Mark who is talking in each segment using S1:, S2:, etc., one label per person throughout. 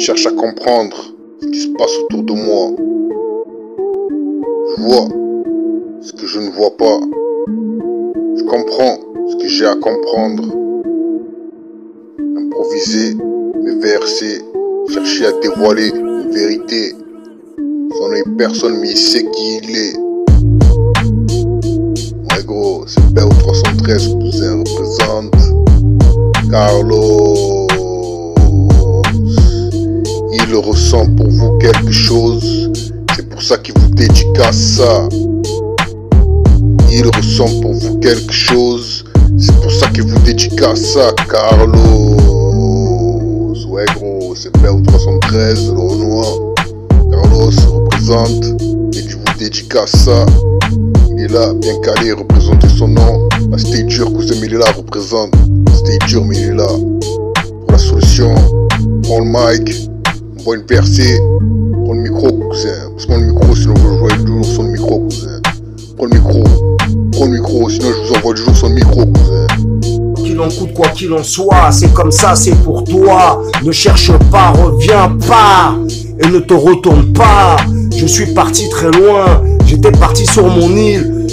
S1: cherche à comprendre ce qui se passe autour de moi. Je vois ce que je ne vois pas. Je comprends ce que j'ai à comprendre. Improviser, me verser, chercher à dévoiler une vérité. Sans œil personne mais il sait qui il est. Ouais gros, c'est BO 313 cousin représente Carlos. Il ressent pour vous quelque chose, c'est pour ça qu'il vous dédicace ça. Il ressent pour vous quelque chose, c'est pour ça qu'il vous dédicace ça, Carlos. Ouais gros, c'est BO 313, le Renoir. Carlos représente, et il vous dédicace ça. Il est là, bien calé, représenter son nom. La Stay dur, cousin, mais il est là, représente. Stay dur, mais il est là. Pour la solution, prends le mic, on voit une percée. Prends le micro, cousin. Passe-moi le micro, sinon je vois toujours son micro, cousin. Prends le micro, sinon je vous envoie toujours son micro, cousin.
S2: Qu'il en coûte, quoi qu'il en soit, c'est comme ça, c'est pour toi. Ne cherche pas, reviens pas et ne te retourne pas. Je suis parti très loin, j'étais parti sur mon île.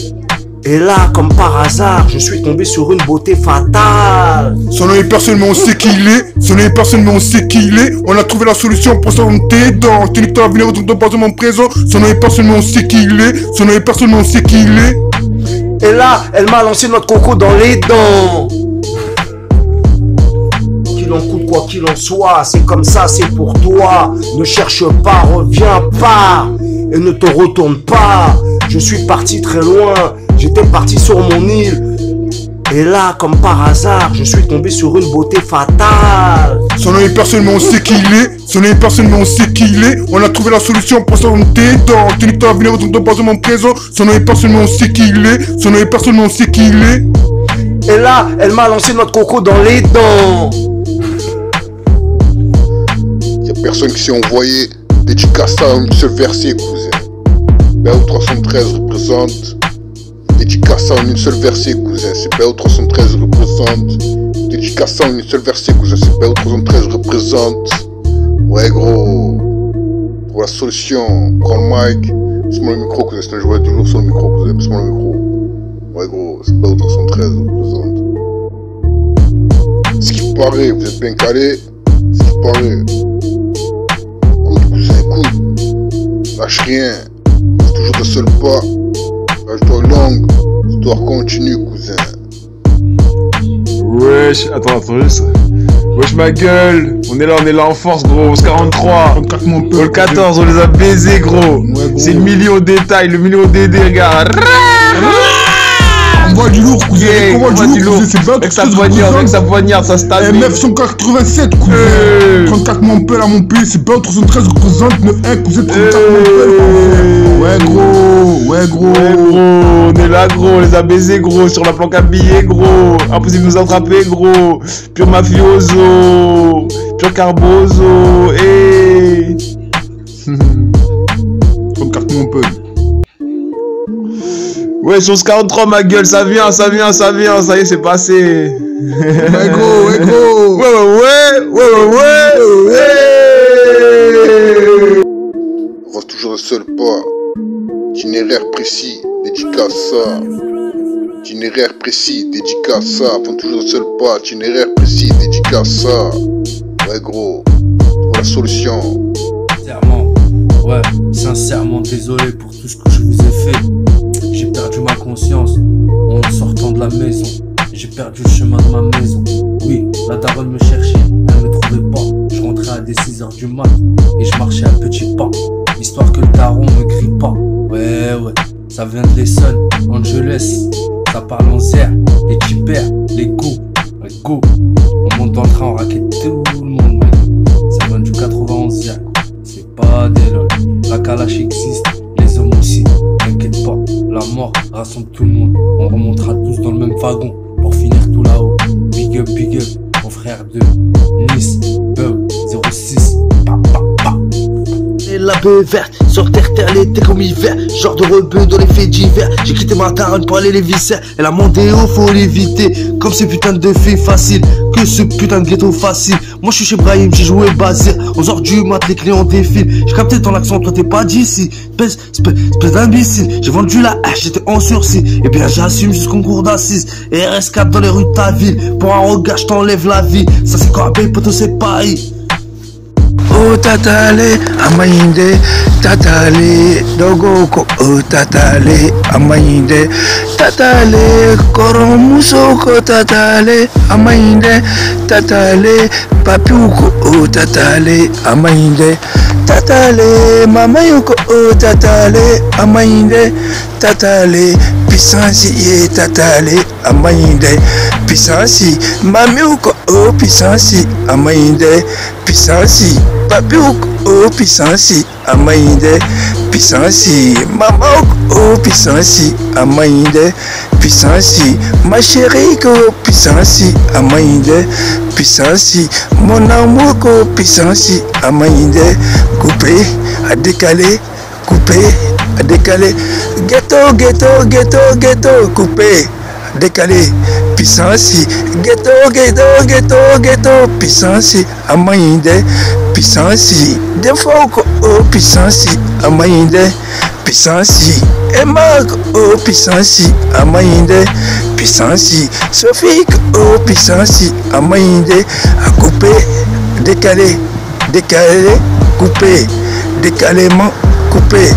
S2: Et là, comme par hasard, je suis tombé sur une beauté fatale.
S3: Son nom est personne mais on sait qui il est. Son nom est personne mais on sait qui il est. On a trouvé la solution pour s'orienter dans. Tu niques ton avenir autour de pas de mon présent. Son nom est personne mais on sait qui il est. Son nom est personne mais on sait qui il est.
S2: Et là, elle m'a lancé notre coco dans les dents. Qu'il en coûte, quoi qu'il en soit, c'est comme ça, c'est pour toi. Ne cherche pas, reviens pas et ne te retourne pas. Je suis parti très loin, j'étais parti sur mon île. Et là, comme par hasard, je suis tombé sur une beauté fatale.
S3: Son nom est personne mais on sait qui il est. Son nom est personne mais on sait qui il est. On a trouvé la solution pour s'orienter dans. Tu niques ton avenir autour de pas de mon présent. Son nom est personne mais on sait qui il est. Son nom est personne mais on sait qui il est.
S2: Et là, elle m'a lancé notre coco dans les dents.
S1: Y'a personne qui s'est envoyé dédicace à un seul verset, cousin. BO 313 représente. Dédicace en une seule verset, cousin. C'est BO 313 représente. Dédicace en une seule verset, cousin. C'est BO 313 représente. Ouais, gros. Pour la solution, prends le mic. Passe-moi le micro, cousin. Sinon, je vois toujours sur le micro, cousin. Passe-moi le micro. Ouais, gros. C'est BO 313 représente. Ce qui paraît, vous êtes bien calé. Ce qui paraît. Écoute, cousin, écoute. Lâche rien. C'est toujours un seul pas. Lâche-toi longue. L'histoire continue, cousin.
S4: Wesh, attends, juste. Wesh ma gueule, on est là en force gros, 43, le 14, on les a baisés gros, c'est le million détail, le million DD, regarde.
S3: On voit du lourd, cousin. On voit du lourd, cousin. C'est pas
S4: avec sa poignarde, ça se tape.
S3: 987, cousin. 34 mon père à mon pays, c'est pas 313 représente 9-1, cousin. 34 mon père. Ouais gros.
S4: On est là gros, on les a baisés gros, sur la planque à billets gros. Impossible de nous attraper gros. Pur mafioso, pur carbozo,
S3: 34 mon père.
S4: Ouais, chose 43 ma gueule, ça vient, ça y est, c'est passé.
S3: Ouais gros.
S4: Ouais.
S1: On va toujours un seul pas. Itinéraire précis, dédicace ça. Itinéraire précis, dédicace ça. Avant toujours un seul pas. Itinéraire précis, dédicace ça. Ouais gros. Pour la solution.
S5: Sincèrement désolé pour tout ce que je vous ai fait. J'ai perdu ma conscience en sortant de la maison. J'ai perdu le chemin de ma maison. Oui, la daronne me cherchait, elle me trouvait pas. Je rentrais à des 6h du mat et je marchais à petits pas, histoire que le daron me crie pas. Ouais, ça vient de l'Essonne, Angeles. Ça parle en zère, les typers, les go. On monte dans le train, on raquette tout le monde, mec. Ça vient du 91 zère. C'est pas des lol. La Kalash existe, les hommes aussi. T'inquiète pas, la mort rassemble tout le monde. On remontera tous dans le même wagon pour finir tout là-haut. Big up, mon frère de Nice, Bug 06.
S6: Et la paix verte, sur terre l'été comme hiver. Genre de rebeu dans les faits divers. J'ai quitté ma daronne pour aller les viscères. Elle a mandé où faut l'éviter. Comme ces putains de filles faciles, que ce putain de ghetto facile. Moi je suis chez Brahim, j'ai joué Bazir. 11h du mat, les clients défilent. J'ai capté ton accent, toi t'es pas d'ici. Espèce d'imbécile. J'ai vendu la hache, j'étais en sursis. Et bien j'assume jusqu'en cours d'assises. Et RS4 dans les rues de ta ville. Pour un regard, je t'enlève la vie. Ça c'est quoi, poteau, c'est Paris.
S7: Oh tatale amainde tatale dogoko oh tatale amainde tatale koromusoko tatale amainde tatale papiuko oh tatale amainde tatale mamayuko oh tatale amainde tatale puissance ye tatale amainde puissance mamiuko oh puissance amainde puissance papiuko oh puissance amainde puissance maman oh puissance amainde puissance ma chérie oh puissance amainde puissance mon amour oh puissance amainde coupé à décaler coupé à décaler ghetto ghetto ghetto ghetto coupé décalé puissance ghetto ghetto ghetto ghetto puissance amainde puissance des fois oh puissance amainde puissance Emma oh puissance amainde puissance Sophie oh puissance amainde à couper décalé décalé coupé décalément coupé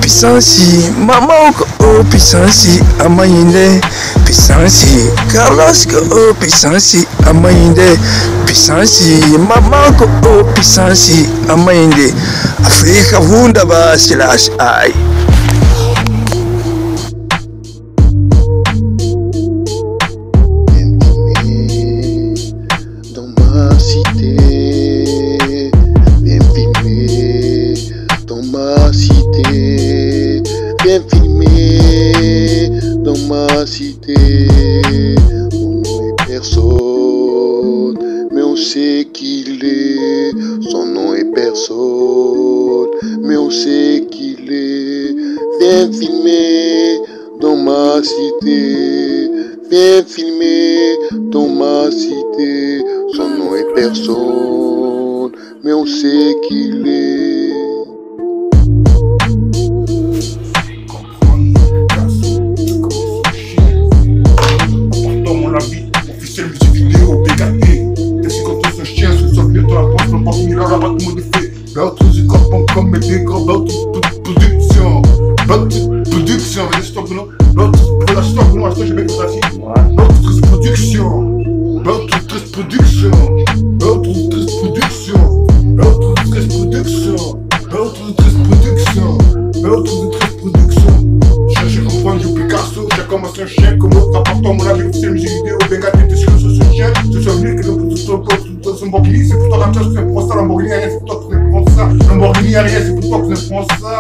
S7: puissance maman oh puissance amainde puissance Carlos oh puissance amainde puissance maman oh puissance amainde Afrika wunderbar slash I
S1: dans ma cité, bien filmé dans ma cité, bien filmé dans ma cité. On n'est personne, mais on sait qu'il est. Son nom est personne, mais on sait qu'il est. Viens filmer dans ma cité, viens filmer dans ma cité. Son nom est personne, mais on sait qu'il est.
S3: Dans mon avis, officiel musique vidéo, BKT. T'es si contre ce chien, ce soit venu dans la poche, le parking, la rabat, tout le monde est fait. L'autre, c'est comme mes décors, l'autre, production. L'autre, production, mais stop, non. L'autre, pour la stop, non, j'ai bien compris. L'autre, production. L'autre, production. L'autre, production. L'autre, production. L'autre, production. L'autre, production. Cherchez à comprendre du Picasso, j'ai commencé un chien comme l'autre apportant mon avis, c'est musique vidéo, benga t'es sûr sur ce chien, je suis venu que dans son Lamborghini, c'est pour toi la chose, c'est pour ça, Lamborghini y'a rien, c'est pour toi que tu prends ça, Lamborghini y'a rien, c'est pour toi que tu prends ça,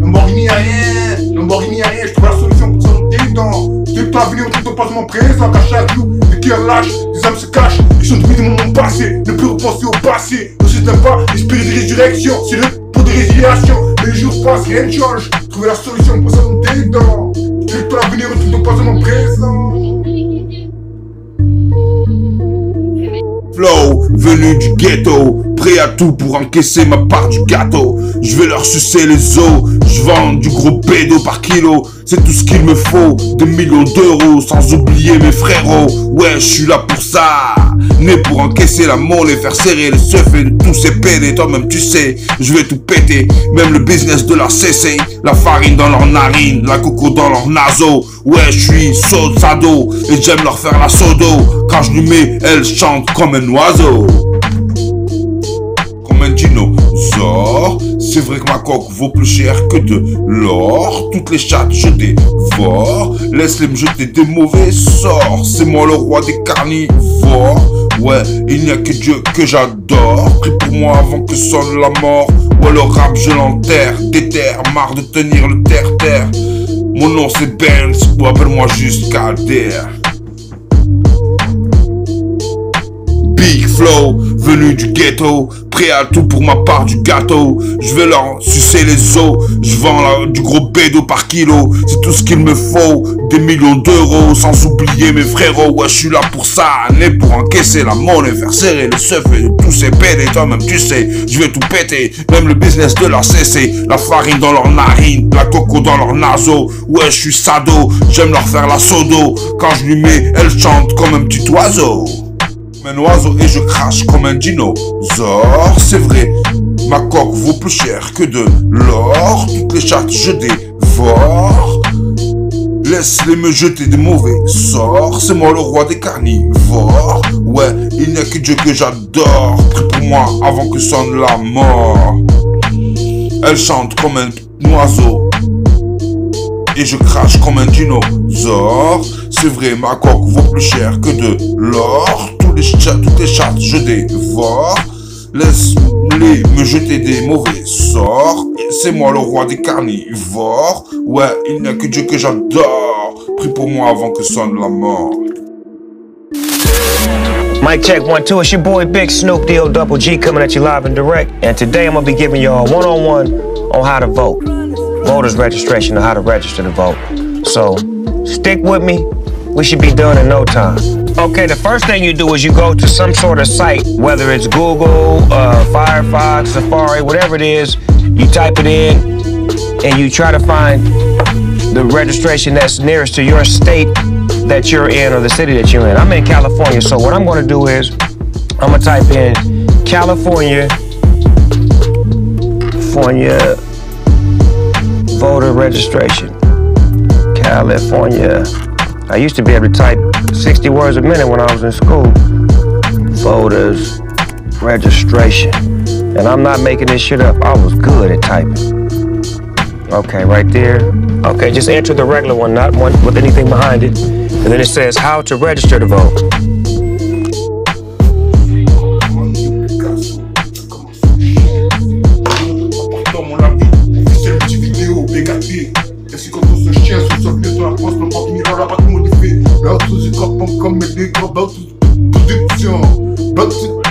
S3: Lamborghini y'a rien, Lamborghini y'a rien, je trouve la solution pour ça dans tes dents, tu dois venir au tout passement présent, qu'à chaque jour, des cœurs lâchent, des âmes se cachent, ils sont devenus des moments passés, ne plus repenser au passé, ne se pas l'esprit de résurrection, c'est le pour des résiliations, les jours passent, rien ne change, trouver la solution pour ça dans tes dents, tu dois venir au tout passement présent.
S8: Flow, venu du ghetto, prêt à tout pour encaisser ma part du gâteau. Je vais leur sucer les os, je vends du gros pédo par kilo. C'est tout ce qu'il me faut, des millions d'euros, sans oublier mes frérots. Ouais, je suis là pour ça, né pour encaisser la monnaie, faire serrer le seuf et de tous ces pédés. Toi-même tu sais, je vais tout péter, même le business de la CC. La farine dans leurs narines, la coco dans leurs naseaux. Ouais, je suis sado et j'aime leur faire la sodo. Quand je lui mets, elle chante comme un oiseau. Comme un dinosaure. C'est vrai que ma coque vaut plus cher que de l'or. Toutes les chattes je dévore. Laisse-les me jeter des mauvais sorts. C'est moi le roi des carnivores. Ouais, il n'y a que Dieu que j'adore. Prie pour moi avant que sonne la mort. Ouais, le rap je l'enterre. Déterre, marre de tenir le terre-terre. Mon nom c'est Benz, ou appelle-moi juste Kader. Big flow, venu du ghetto, prêt à tout pour ma part du gâteau. Je vais leur sucer les os, je vends du gros bédo par kilo. C'est tout ce qu'il me faut, des millions d'euros, sans oublier mes frérots. Ouais, je suis là pour ça, né pour encaisser la monnaie, faire serrer le seuf et de tous ces pédés. Toi-même tu sais, je vais tout péter, même le business de leur CC. La farine dans leurs narines, la coco dans leurs naseaux. Ouais, je suis sado, j'aime leur faire la sodo. Quand je lui mets, elle chante comme un petit oiseau. Un oiseau et je crache comme un dinosaure. C'est vrai, ma coque vaut plus cher que de l'or. Toutes les chattes je dévore. Laisse-les me jeter des mauvais sorts. C'est moi le roi des carnivores. Ouais, il n'y a que Dieu que j'adore. Prie pour moi avant que sonne la mort. Elle chante comme un oiseau et je crache comme un dinosaure. C'est vrai, ma coque vaut plus cher que de l'or. Toutes les chattes je dévore. Laisse-les me jeter des mauvais sorts. C'est moi le roi des carnivores. Ouais, il n'y a que Dieu que j'adore. Prie pour moi avant que sonne la mort.
S9: Mic check 1, 2, it's your boy Big Snoop D.O. Double G coming at you live and direct. And today I'm going to be giving y'all a one-on-one on how to vote. Voters registration on how to register to vote. So, stick with me. We should be done in no time. Okay, the first thing you do is you go to some sort of site, whether it's Google, Firefox, Safari, whatever it is, you type it in and you try to find the registration that's nearest to your state that you're in or the city that you're in. I'm in California, so what I'm going to do is I'm going to type in California voter registration. California. I used to be able to type 60 words a minute when I was in school. Voters registration. And I'm not making this shit up. I was good at typing. Okay, right there. Okay, just enter the regular one, not one with anything behind it. And then it says how to register to vote.
S3: Comme mes décors,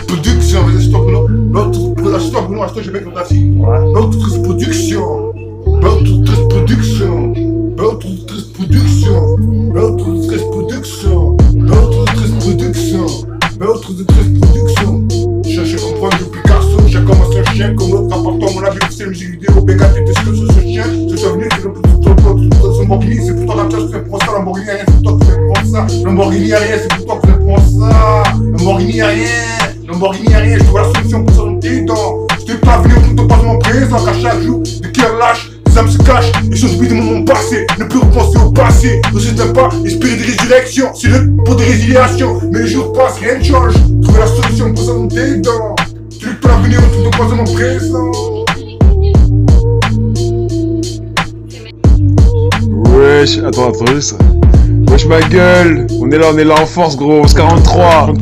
S3: production, je vais comme ça. Production. Je comprends du Picasso, j'ai commencé un chien comme l'autre apportant mon avis, c'est une musique vidéo, BKT, qu'est-ce que ce chien, je suis venu, c'est le plus Lamborghini, c'est pour toi la chose, c'est pour ça, Lamborghini, rien, c'est pour toi que tu prends ça, Lamborghini, rien, c'est pour toi que tu prends ça, Lamborghini, rien, je vois la solution pour ça dans tes dents, je t'ai pas venu pour te passer mon présent, qu'à chaque jour, des cœurs lâches, les âmes se cachent, et je suis des moments passés, ne plus repenser au passé, ne s'éteint pas, espérer des résurrections, c'est le pour des résiliations, mais les jours passent, rien ne change, trouver la solution pour ça dans tes dents, tu n'es pas venu pour te passer mon présent.
S4: Wesh, attends, ça. Wesh ma gueule, on est là en force gros, 43,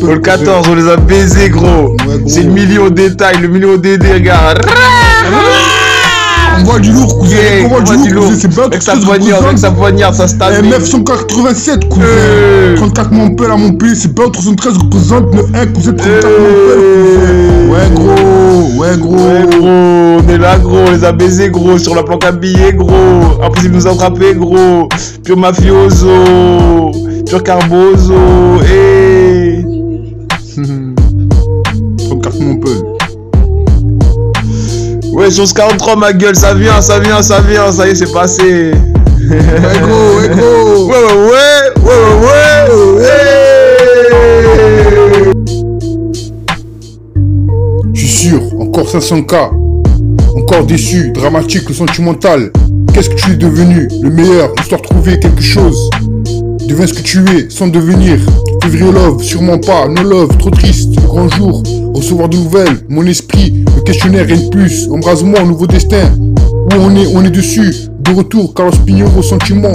S4: le 14 on les a baisés gros, c'est le million détail, le million DD regarde.
S3: On voit du lourd cousin, on voit du lourd cousin, c'est bien
S4: avec sa poignarde, ça stabile.
S3: MF 187 cousin, 34 mon père à mon pays, c'est bien 313 représente le 1 cousin, 34 mon père cousin. Ouais gros,
S4: on est là gros, on les a baisés gros, sur la planque à billets gros, impossible de nous attraper gros, pur mafioso, pur carbozo,
S3: 34 mon père.
S4: Ouais, chose 43 ma gueule, ça vient, ça y est, c'est passé.
S3: Ouais gros.
S4: Ouais.
S3: Je suis sûr, encore 500K. Encore déçu, dramatique, le sentimental. Qu'est-ce que tu es devenu? Le meilleur, histoire de trouver quelque chose. Deviens ce que tu es, sans devenir. Février love, sûrement pas, no love, trop triste. Le grand jour, recevoir de nouvelles, mon esprit, le questionnaire, rien de plus. Embrase-moi, un nouveau destin. Où on est dessus. De retour, Carlos Pignot, au sentiment.